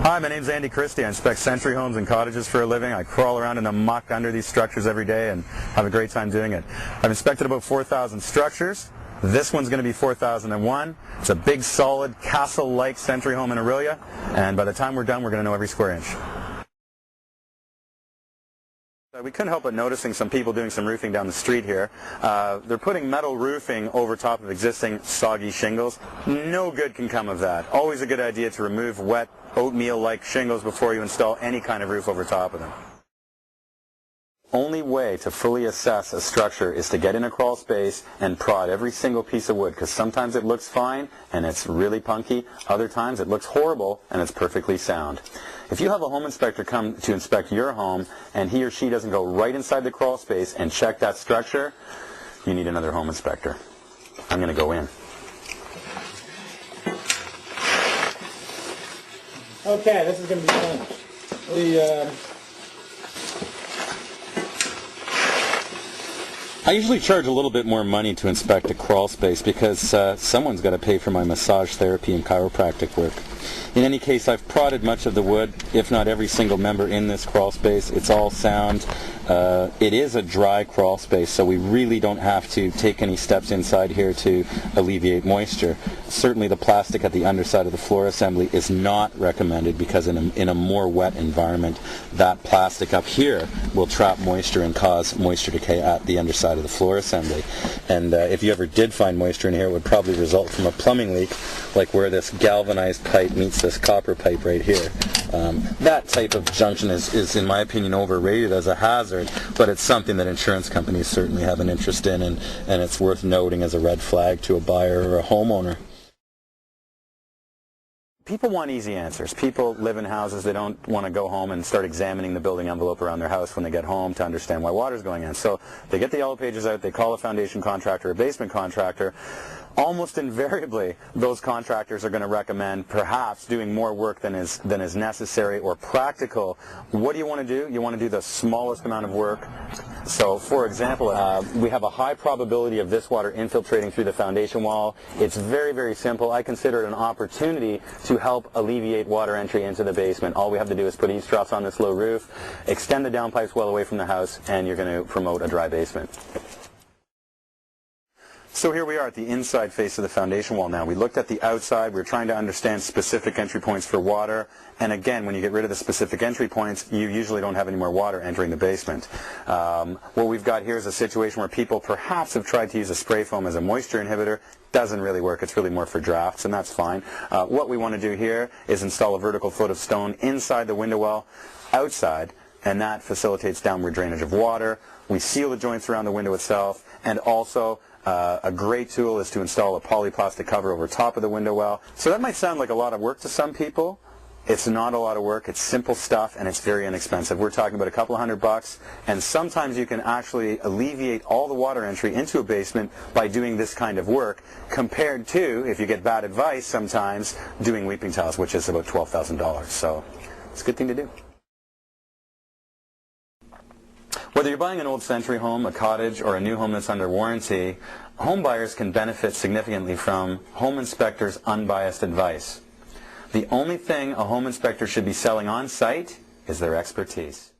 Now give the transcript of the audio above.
Hi, my name's Andy Christie. I inspect century homes and cottages for a living. I crawl around in the muck under these structures every day and have a great time doing it. I've inspected about 4,000 structures. This one's going to be 4001. It's a big, solid, castle-like century home in Aurelia, and by the time we're done, we're going to know every square inch. We couldn't help but noticing some people doing some roofing down the street here. They're putting metal roofing over top of existing soggy shingles. No good can come of that. Always a good idea to remove wet, oatmeal-like shingles before you install any kind of roof over top of them. Only way to fully assess a structure is to get in a crawl space and prod every single piece of wood, because sometimes it looks fine and it's really punky, other times it looks horrible and it's perfectly sound. If you have a home inspector come to inspect your home and he or she doesn't go right inside the crawl space and check that structure, you need another home inspector. I'm going to go in. Okay, this is going to be fun. I usually charge a little bit more money to inspect a crawl space because someone's got to pay for my massage therapy and chiropractic work. In any case, I've prodded much of the wood, if not every single member in this crawl space. It's all sound. It is a dry crawl space, so we really don't have to take any steps inside here to alleviate moisture. Certainly the plastic at the underside of the floor assembly is not recommended because in a more wet environment, that plastic up here will trap moisture and cause moisture decay at the underside of the floor assembly. And if you ever did find moisture in here, it would probably result from a plumbing leak, like where this galvanized pipe meets this copper pipe right here. That type of junction is, in my opinion, overrated as a hazard, but it's something that insurance companies certainly have an interest in, and it's worth noting as a red flag to a buyer or a homeowner. People want easy answers. People live in houses. They don't want to go home and start examining the building envelope around their house when they get home to understand why water's going in. So they get the yellow pages out, they call a foundation contractor, a basement contractor. Almost invariably, those contractors are going to recommend perhaps doing more work than is necessary or practical. What do you want to do? You want to do the smallest amount of work. So, for example, we have a high probability of this water infiltrating through the foundation wall. It's very, very simple. I consider it an opportunity to help alleviate water entry into the basement. All we have to do is put eaves troughs on this low roof, extend the downpipes well away from the house, and you're going to promote a dry basement. So here we are at the inside face of the foundation wall now. We looked at the outside. We're trying to understand specific entry points for water. And again, when you get rid of the specific entry points, you usually don't have any more water entering the basement. What we've got here is a situation where people perhaps have tried to use a spray foam as a moisture inhibitor. Doesn't really work. It's really more for drafts, and that's fine. What we want to do here is install a vertical foot of stone inside the window well, outside, and that facilitates downward drainage of water. We seal the joints around the window itself, and also a great tool is to install a polyplastic cover over top of the window well. So that might sound like a lot of work to some people. It's not a lot of work. It's simple stuff, and it's very inexpensive. We're talking about a couple $100, and sometimes you can actually alleviate all the water entry into a basement by doing this kind of work, compared to, if you get bad advice sometimes, doing weeping tiles, which is about $12,000. So it's a good thing to do. Whether you're buying an old century home, a cottage, or a new home that's under warranty, home buyers can benefit significantly from home inspectors' unbiased advice. The only thing a home inspector should be selling on site is their expertise.